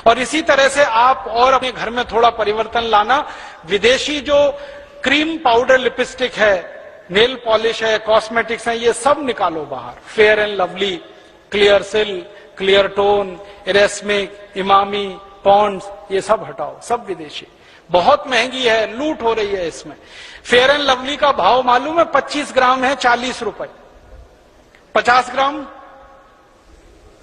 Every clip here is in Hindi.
और इसी तरह से आप और अपने घर में थोड़ा परिवर्तन लाना। विदेशी जो क्रीम पाउडर लिपस्टिक है, नेल पॉलिश है, कॉस्मेटिक्स है, ये सब निकालो बाहर। फेयर एंड लवली, क्लियर सिल, क्लियर टोन, इरेस्मिक, इमामी, पॉन्ड्स, ये सब हटाओ, सब विदेशी। बहुत महंगी है, लूट हो रही है इसमें। फेयर एंड लवली का भाव मालूम है? 25 ग्राम है 40 रुपए, 50 ग्राम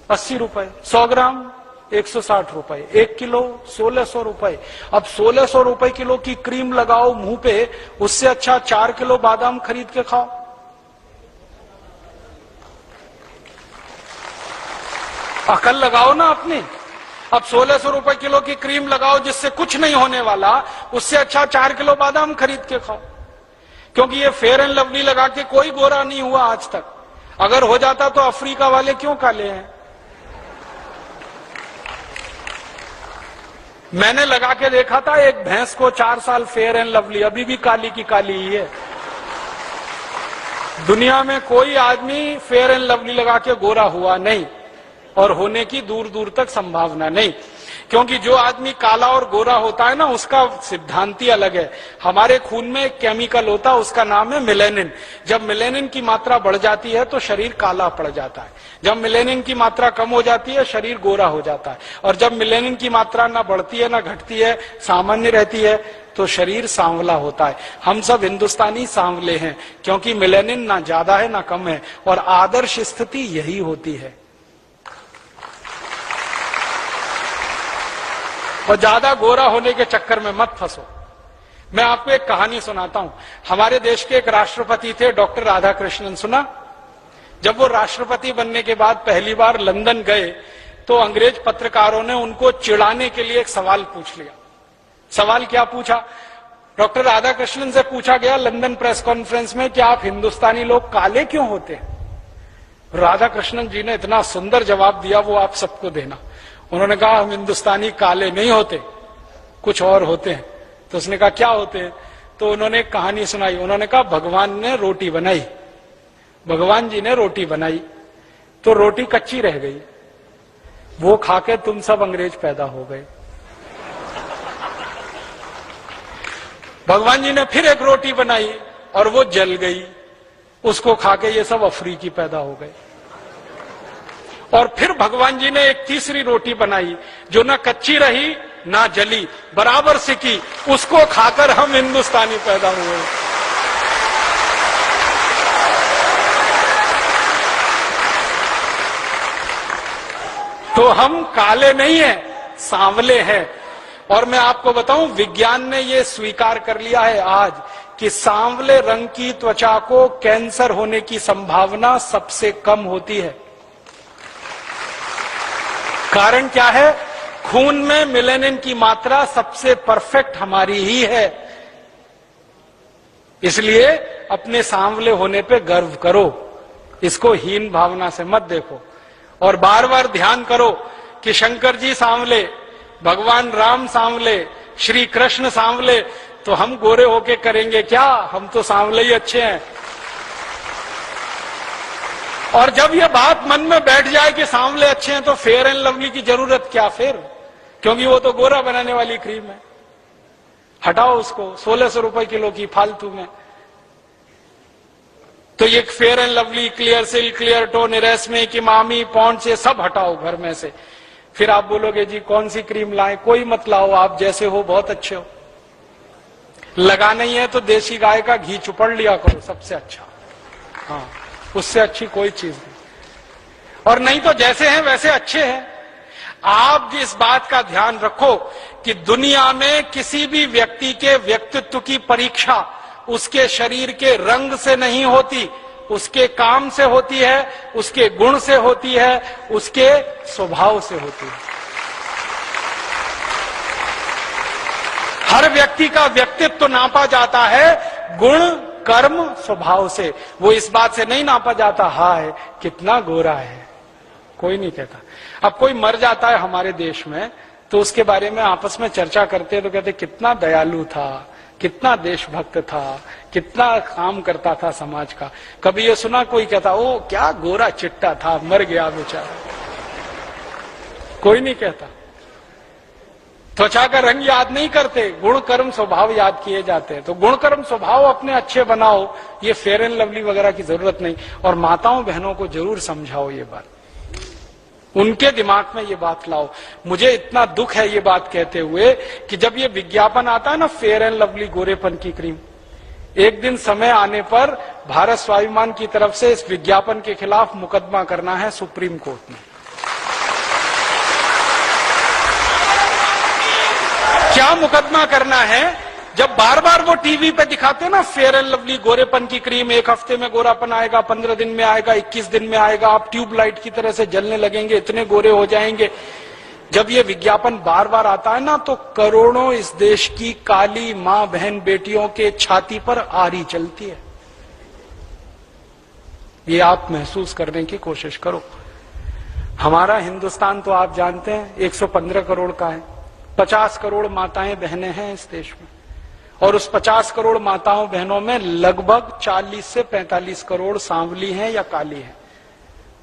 80 रुपए, 100 ग्राम 160 रुपए, 1 किलो 1600 रुपए। अब 1600 रुपए किलो की क्रीम लगाओ मुंह पे, उससे अच्छा 4 किलो बादाम खरीद के खाओ। अकल लगाओ ना अपनी। अब 1600 रुपए किलो की क्रीम लगाओ जिससे कुछ नहीं होने वाला, उससे अच्छा 4 किलो बादाम खरीद के खाओ। क्योंकि ये फेयर एंड लवली लगा के कोई गोरा नहीं हुआ आज तक। अगर हो जाता तो अफ्रीका वाले क्यों काले हैं? मैंने लगा के देखा था एक भैंस को 4 साल फेयर एंड लवली, अभी भी काली की काली ही है। दुनिया में कोई आदमी फेयर एंड लवली लगा के गोरा हुआ नहीं, और होने की दूर दूर तक संभावना नहीं। क्योंकि जो आदमी काला और गोरा होता है ना, उसका सिद्धांत ही अलग है। हमारे खून में एक केमिकल होता है, उसका नाम है मेलेनिन। जब मेलेनिन की मात्रा बढ़ जाती है तो शरीर काला पड़ जाता है। जब मेलेनिन की मात्रा कम हो जाती है, शरीर गोरा हो जाता है। और जब मेलेनिन की मात्रा ना बढ़ती है ना घटती है, सामान्य रहती है, तो शरीर सांवला होता है। हम सब हिंदुस्तानी सांवले हैं, क्योंकि मेलेनिन ना ज्यादा है ना कम है। और आदर्श स्थिति यही होती है। और ज्यादा गोरा होने के चक्कर में मत फंसो। मैं आपको एक कहानी सुनाता हूं। हमारे देश के एक राष्ट्रपति थे, डॉक्टर राधाकृष्णन। सुना? जब वो राष्ट्रपति बनने के बाद पहली बार लंदन गए तो अंग्रेज पत्रकारों ने उनको चिढ़ाने के लिए एक सवाल पूछ लिया। सवाल क्या पूछा? डॉक्टर राधाकृष्णन से पूछा गया लंदन प्रेस कॉन्फ्रेंस में कि आप हिंदुस्तानी लोग काले क्यों होते हैं? राधाकृष्णन जी ने इतना सुंदर जवाब दिया, वो आप सबको देना। उन्होंने कहा हम हिंदुस्तानी काले नहीं होते, कुछ और होते हैं। तो उसने कहा क्या होते हैं? तो उन्होंने एक कहानी सुनाई। उन्होंने कहा भगवान ने रोटी बनाई, भगवान जी ने रोटी बनाई तो रोटी कच्ची रह गई, वो खाके तुम सब अंग्रेज पैदा हो गए। भगवान जी ने फिर एक रोटी बनाई और वो जल गई, उसको खाके ये सब अफ्रीकी पैदा हो गए। और फिर भगवान जी ने एक तीसरी रोटी बनाई जो ना कच्ची रही ना जली, बराबर सिकी, उसको खाकर हम हिंदुस्तानी पैदा हुए। तो हम काले नहीं हैं, सांवले हैं। और मैं आपको बताऊं, विज्ञान ने यह स्वीकार कर लिया है आज कि सांवले रंग की त्वचा को कैंसर होने की संभावना सबसे कम होती है। कारण क्या है? खून में मेलेनिन की मात्रा सबसे परफेक्ट हमारी ही है। इसलिए अपने सांवले होने पे गर्व करो, इसको हीन भावना से मत देखो। और बार बार ध्यान करो कि शंकर जी सांवले, भगवान राम सांवले, श्री कृष्ण सांवले, तो हम गोरे होके करेंगे क्या? हम तो सांवले ही अच्छे हैं। और जब ये बात मन में बैठ जाए कि सांवले अच्छे हैं, तो फेयर एंड लवली की जरूरत क्या फिर? क्योंकि वो तो गोरा बनाने वाली क्रीम है। हटाओ उसको, 1600 रुपए किलो की फालतू में। तो ये fair and lovely, clear silk, clear tone, इरेस्मिक, इमामी, पॉन्ड्स, ये सब हटाओ घर में से। फिर आप बोलोगे जी कौन सी क्रीम लाएं? कोई मत लाओ, आप जैसे हो बहुत अच्छे हो। लगा नहीं है तो देसी गाय का घी चुपड़ लिया करो, सबसे अच्छा। हाँ, उससे अच्छी कोई चीज नहीं। और नहीं तो जैसे हैं वैसे अच्छे हैं। आप इस बात का ध्यान रखो कि दुनिया में किसी भी व्यक्ति के व्यक्तित्व की परीक्षा उसके शरीर के रंग से नहीं होती, उसके काम से होती है, उसके गुण से होती है, उसके स्वभाव से होती है। हर व्यक्ति का व्यक्तित्व नापा जाता है गुण, कर्म, स्वभाव से। वो इस बात से नहीं नापा जाता हाय कितना गोरा है, कोई नहीं कहता। अब कोई मर जाता है हमारे देश में तो उसके बारे में आपस में चर्चा करते हैं तो कहते कितना दयालु था, कितना देशभक्त था, कितना काम करता था समाज का। कभी ये सुना कोई कहता ओ क्या गोरा चिट्टा था, मर गया बेचारा? कोई नहीं कहता। त्वचा का रंग याद नहीं करते, गुण कर्म स्वभाव याद किए जाते हैं। तो गुण कर्म स्वभाव अपने अच्छे बनाओ, ये फेयर एंड लवली वगैरह की जरूरत नहीं। और माताओं बहनों को जरूर समझाओ ये बात, उनके दिमाग में ये बात लाओ। मुझे इतना दुख है ये बात कहते हुए कि जब ये विज्ञापन आता है ना फेयर एंड लवली गोरेपन की क्रीम, एक दिन समय आने पर भारत स्वाभिमान की तरफ से इस विज्ञापन के खिलाफ मुकदमा करना है सुप्रीम कोर्ट में। क्या मुकदमा करना है? जब बार बार वो टीवी पे दिखाते हैं ना फेयर एंड लवली गोरेपन की क्रीम, 1 हफ्ते में गोरापन आएगा, 15 दिन में आएगा, 21 दिन में आएगा, आप ट्यूबलाइट की तरह से जलने लगेंगे, इतने गोरे हो जाएंगे। जब ये विज्ञापन बार बार आता है ना, तो करोड़ों इस देश की काली मां बहन बेटियों के छाती पर आरी चलती है। ये आप महसूस करने की कोशिश करो। हमारा हिंदुस्तान तो आप जानते हैं 115 करोड़ का है, 50 करोड़ माताएं बहनें हैं इस देश में, और उस 50 करोड़ माताओं बहनों में लगभग 40 से 45 करोड़ सांवली हैं या काली हैं।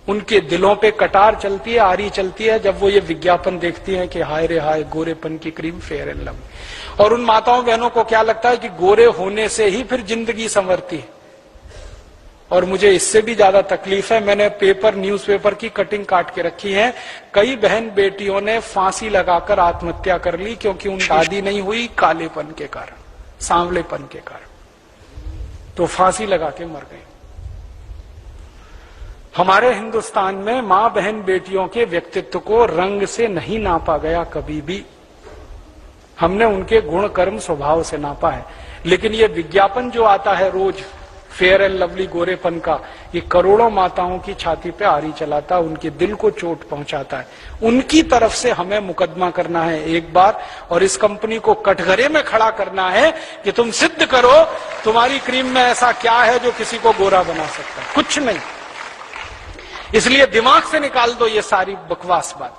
उनके दिलों पे कटार चलती है, आरी चलती है जब वो ये विज्ञापन देखती हैं कि हाय रे हाय गोरेपन की क्रीम फेयर एंड लवली। और उन माताओं बहनों को क्या लगता है कि गोरे होने से ही फिर जिंदगी संवरती है। और मुझे इससे भी ज्यादा तकलीफ है, मैंने न्यूज़पेपर की कटिंग काट के रखी है। कई बहन बेटियों ने फांसी लगाकर आत्महत्या कर ली क्योंकि उन शादी नहीं हुई कालेपन के कारण, सांवलेपन के कारण, तो फांसी लगा के मर गई। हमारे हिंदुस्तान में मां बहन बेटियों के व्यक्तित्व को रंग से नहीं नापा गया कभी भी, हमने उनके गुण कर्म स्वभाव से नापा है। लेकिन ये विज्ञापन जो आता है रोज फेयर एंड लवली गोरेपन का, ये करोड़ों माताओं की छाती पे आरी चलाता है, उनके दिल को चोट पहुंचाता है। उनकी तरफ से हमें मुकदमा करना है एक बार, और इस कंपनी को कटघरे में खड़ा करना है कि तुम सिद्ध करो तुम्हारी क्रीम में ऐसा क्या है जो किसी को गोरा बना सकता है। कुछ नहीं। इसलिए दिमाग से निकाल दो ये सारी बकवास बात।